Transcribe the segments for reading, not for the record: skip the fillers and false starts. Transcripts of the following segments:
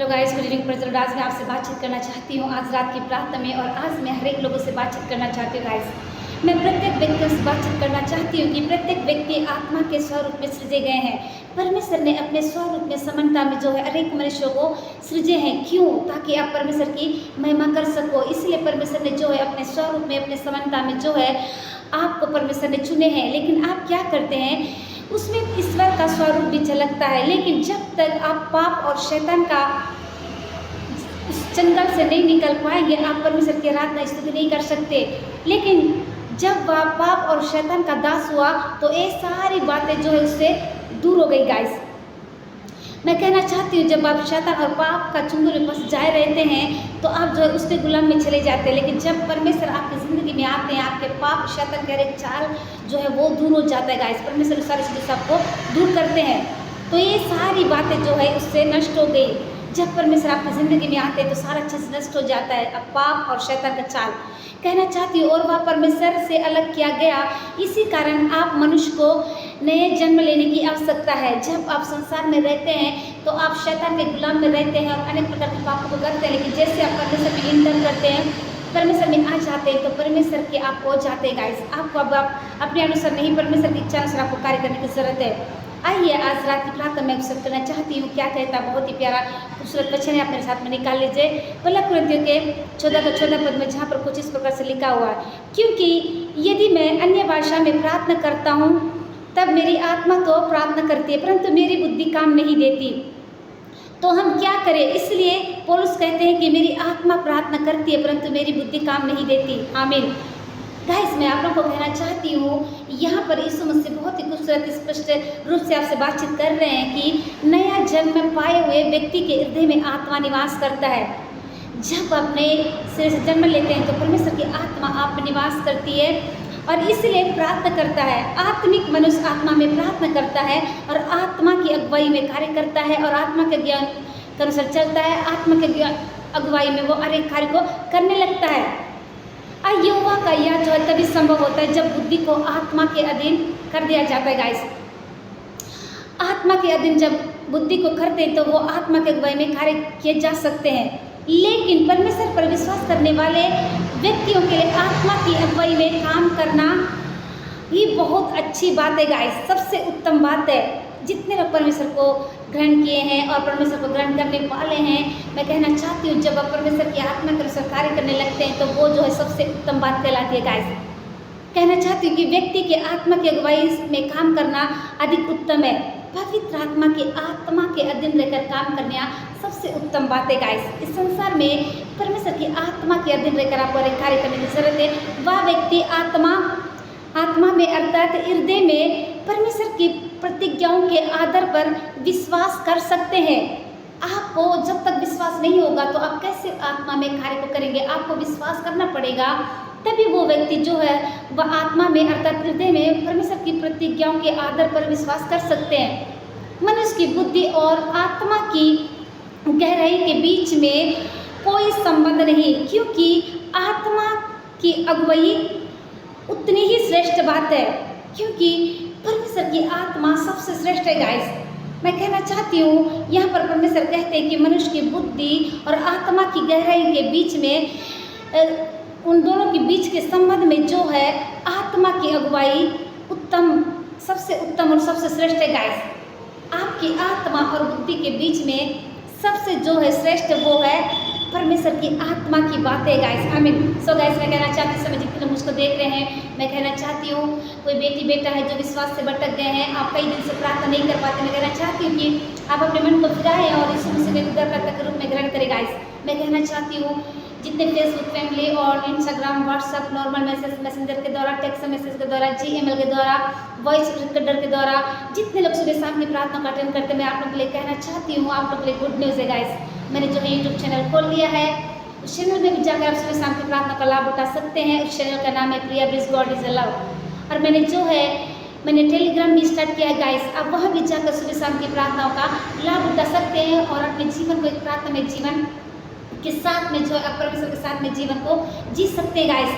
Hello guys, good evening Prajal. आज मैं आपसे बातचीत करना चाहती हूँ आज रात की प्रार्थना में, और आज मैं हर एक लोगों से बातचीत करना चाहती हूँ गाइस। मैं प्रत्येक व्यक्तियों से बातचीत करना चाहती हूँ कि प्रत्येक व्यक्ति आत्मा के स्वरूप में सृजे गए हैं। परमेश्वर ने अपने स्वरूप में समानता में जो है हर एक मनुष्य को सृजे हैं। क्यों? ताकि आप परमेश्वर की महिमा कर सको। इसलिए परमेश्वर ने जो है अपने स्वरूप में, अपने समानता में जो है आपको परमेश्वर ने चुने हैं। लेकिन आप क्या करते हैं? उसमें ईश्वर का स्वरूप भी झलकता है, लेकिन जब तक आप पाप और शैतान का उस जंगल से नहीं निकल पाएंगे, आप परमेश्वर की आराधना स्तुति नहीं कर सकते। लेकिन जब वह पाप और शैतान का दास हुआ तो ये सारी बातें जो है उससे दूर हो गई गाइस। मैं कहना चाहती हूँ, जब आप शैतान और पाप का चुंगल में फंस जाए रहते हैं तो आप जो है उसके गुलाम में चले जाते हैं। लेकिन जब परमेश्वर आपकी ज़िंदगी में आते हैं, आपके पाप शैतान का एक चाल जो है वो दूर हो जाता है गाइस। परमेश्वर सारी चीज़ें सबको दूर करते हैं, तो ये सारी बातें जो है उससे नष्ट हो गई। जब परमेश्वर आपकी ज़िंदगी में आते हैं तो सारा चीज़ नष्ट हो जाता है, अब पाप और शैतान का चाल। कहना चाहती हूँ, और वह परमेश्वर से अलग किया गया। इसी कारण आप मनुष्य को नए जन्म लेने की आवश्यकता है। जब आप संसार में रहते हैं तो आप शैतान के गुलाम में रहते हैं और अनेक प्रकार के पापों को करते हैं। लेकिन जैसे आप परमेश्वर में इंटर करते हैं, परमेश्वर में आ जाते हैं, तो परमेश्वर के आप पहुँच जाते हैं गाइस। आपको अब आप अपने अनुसार नहीं, परमेश्वर की इच्छा अनुसार आपको कार्य करने की जरूरत है। आइए आज रात की प्रार्थना में अक्सर करना चाहती हूँ। क्या कहता है? बहुत ही प्यारा खूबसूरत वचन है, आप मेरे साथ में निकाल लीजिए। पहला कुरिन्थियों के 14 पद में, जहाँ पर कुछ इस प्रकार से लिखा हुआ है, क्योंकि यदि मैं अन्य भाषा में प्रार्थना करता हूँ तब मेरी आत्मा तो प्रार्थना करती है, परंतु मेरी बुद्धि काम नहीं देती। तो हम क्या करें? इसलिए पौलुस कहते हैं कि मेरी आत्मा प्रार्थना करती है परंतु मेरी बुद्धि काम नहीं देती। आमीन। गाइस, मैं आप लोगों को कहना चाहती हूँ, यहाँ पर यीशु मसीह बहुत ही खूबसूरत स्पष्ट रूप से आपसे बातचीत कर रहे हैं कि नया जन्म पाए हुए व्यक्ति के हृदय में आत्मा निवास करता है। जब आप नए सिरे से जन्म लेते हैं तो परमेश्वर की आत्मा आप में निवास करती है और इसलिए प्रार्थना करता है। आत्मिक मनुष्य आत्मा में प्रार्थना करता है और आत्मा की अगुवाई में कार्य करता है और आत्मा के ज्ञान के अनुसार चलता है। आत्मा के अगुवाई में वो हर एक कार्य को करने लगता है। यहोवा का यह जो है तभी संभव होता है जब बुद्धि को आत्मा के अधीन कर दिया जाता है गाइस। आत्मा के अधीन जब बुद्धि को करते हैं तो वो आत्मा के अगुवाई में कार्य किए जा सकते हैं। लेकिन परमेश्वर पर विश्वास करने वाले व्यक्तियों के लिए आत्मा की अगुवाई में काम करना ही बहुत अच्छी बात है गाइस। सबसे उत्तम बात है। जितने लोग परमेश्वर को ग्रहण किए हैं और परमेश्वर को ग्रहण करने वाले हैं, मैं कहना चाहती हूँ, जब आप परमेश्वर की आत्मा के अनुसार कार्य करने लगते हैं तो वो जो है सबसे उत्तम बात कहलाती है गाइस। कहना चाहती हूँ कि व्यक्ति के आत्मा की अगुवाई में काम करना अधिक उत्तम है। पवित्र आत्मा के अधीन रहकर काम करना सबसे उत्तम बात है गाइस। इस संसार में परमेश्वर की आत्मा के अधीन रहकर आपको कार्य करने की जरूरत है। वह व्यक्ति आत्मा में अर्थात हृदय में परमेश्वर की प्रतिज्ञाओं के आधार पर विश्वास कर सकते हैं। आपको जब तक विश्वास नहीं होगा तो आप कैसे आत्मा में कार्य को करेंगे? आपको विश्वास करना पड़ेगा, तभी वो व्यक्ति जो है वह आत्मा में अर्थात हृदय में परमेश्वर की प्रतिज्ञाओं के आधार पर विश्वास कर सकते हैं। मनुष्य की बुद्धि और आत्मा की गहराई के बीच में कोई संबंध नहीं, क्योंकि आत्मा की अगुवाई उतनी ही श्रेष्ठ बात है, क्योंकि परमेश्वर की आत्मा सबसे श्रेष्ठ है गाइस। मैं कहना चाहती हूँ, यहाँ पर परमेश्वर कहते हैं कि मनुष्य की बुद्धि और आत्मा की गहराई के बीच में उन दोनों के बीच के संबंध में जो है आत्मा की अगुवाई सबसे उत्तम और सबसे श्रेष्ठ है गाइस। आपकी आत्मा और बुद्धि के बीच में सबसे जो है श्रेष्ठ वो है परमेश्वर की आत्मा की बात है गाइस। आमीन। सो गाइस, मैं कहना चाहती हूँ, जितने लोग मुझको देख रहे हैं, मैं कहना चाहती हूँ, कोई बेटी बेटा है जो विश्वास से भटक गए हैं, आप कई दिन से प्रार्थना नहीं कर पाते, मैं कहना चाहती हूँ कि आप अपने मन को फिराएं और यीशु मसीह को उद्धारकर्ता के रूप में ग्रहण करें गाइस। मैं कहना चाहती हूँ, जितने फेसबुक फैमिली और इंस्टाग्राम व्हाट्सअप नॉर्मल मैसेंजर के द्वारा, टेक्स्ट मैसेज के द्वारा, GML के द्वारा, वॉइस रिकॉर्डर के द्वारा जितने लोग सुबह शाम की प्रार्थना का अटेंड करते हैं, मैं आप लोगों के लिए कहना चाहती हूँ, आप लोगों के लिए गुड न्यूज़ है गाइस। मैंने जो है यूट्यूब चैनल खोल लिया है, उस चैनल में भी जाकर आप सुबह शाम की प्रार्थना का लाभ उठा सकते हैं। उस चैनल का नाम है प्रिया ब्रिज गॉड इज लव। और मैंने टेलीग्राम भी स्टार्ट किया है गाइस। आप वहाँ भी जाकर सुबह शाम की प्रार्थनाओं का लाभ उठा सकते हैं और अपने जीवन को एक प्रार्थना में जीवन के साथ में जो है परमेश्वर के साथ में जीवन को जी सकते हैं गाइस।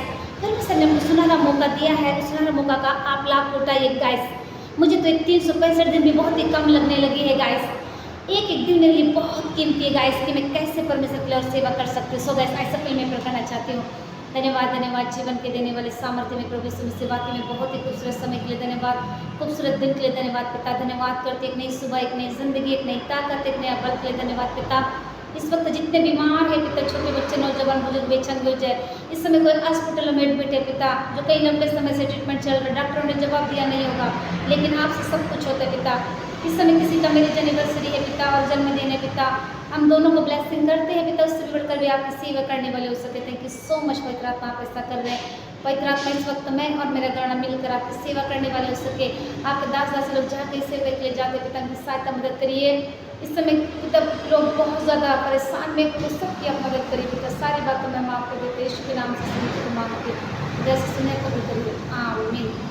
परमेश्वर ने हमको सुनहरा मौका दिया है, उस सुनहरा मौका का आप लाभ उठाइए गाइस। मुझे तो 365 दिन भी बहुत ही कम लगने लगी है गाइस। एक एक दिन मेरे लिए बहुत कीमती है गाइस कि मैं कैसे परमेश्वर के लिए और सेवा कर सकती हूँ। सो गाइस ऐसा पहले मैं करना चाहती हूँ। धन्यवाद धन्यवाद जीवन के देने वाले सामर्थ्य में प्रभु यीशु मसीह, वाकई में बहुत ही खूबसूरत समय के लिए धन्यवाद, खूबसूरत दिन के लिए धन्यवाद पिता। धन्यवाद करते एक नई सुबह, एक नई जिंदगी, एक नई ताकत, एक नया बल के लिए धन्यवाद पिता। इस वक्त जितने बीमार है पिता, छोटे बच्चे, नौजवान, बुजुर्ग, बेचैन हो जाए, इस समय कोई हॉस्पिटलों में एडमिट है पिता, जो कई लंबे समय से ट्रीटमेंट चल रहा है, डॉक्टरों ने जवाब दिया नहीं होगा, लेकिन आपसे सब कुछ होता है पिता। इस समय किसी का मैरिज एनिवर्सरी है पिता और जन्मदिन है पिता, हम दोनों को ब्लेसिंग करते हैं पिता, उससे भी बढ़कर भी आपकी सेवा करने वाले हो सके। थैंक यू सो मच पवित्र आत्मा, आप ऐसा कर रहे हैं। पवित्र आत्मा इस वक्त मैं और मेरा गणना मिलकर आपकी सेवा करने वाले हो सके। आपके दास दास लोग जहाँ कहीं सेवा के लिए जाते पिता, उनकी सहायता मदद करिए। इस समय पिता लोग बहुत ज़्यादा परेशान में, तो सबकी आप मदद करिए पिता। सारी बातों में हम आपको देते यीशु के नाम से सुनते मांगते, जैसे सुने कबूल करिए, आमीन।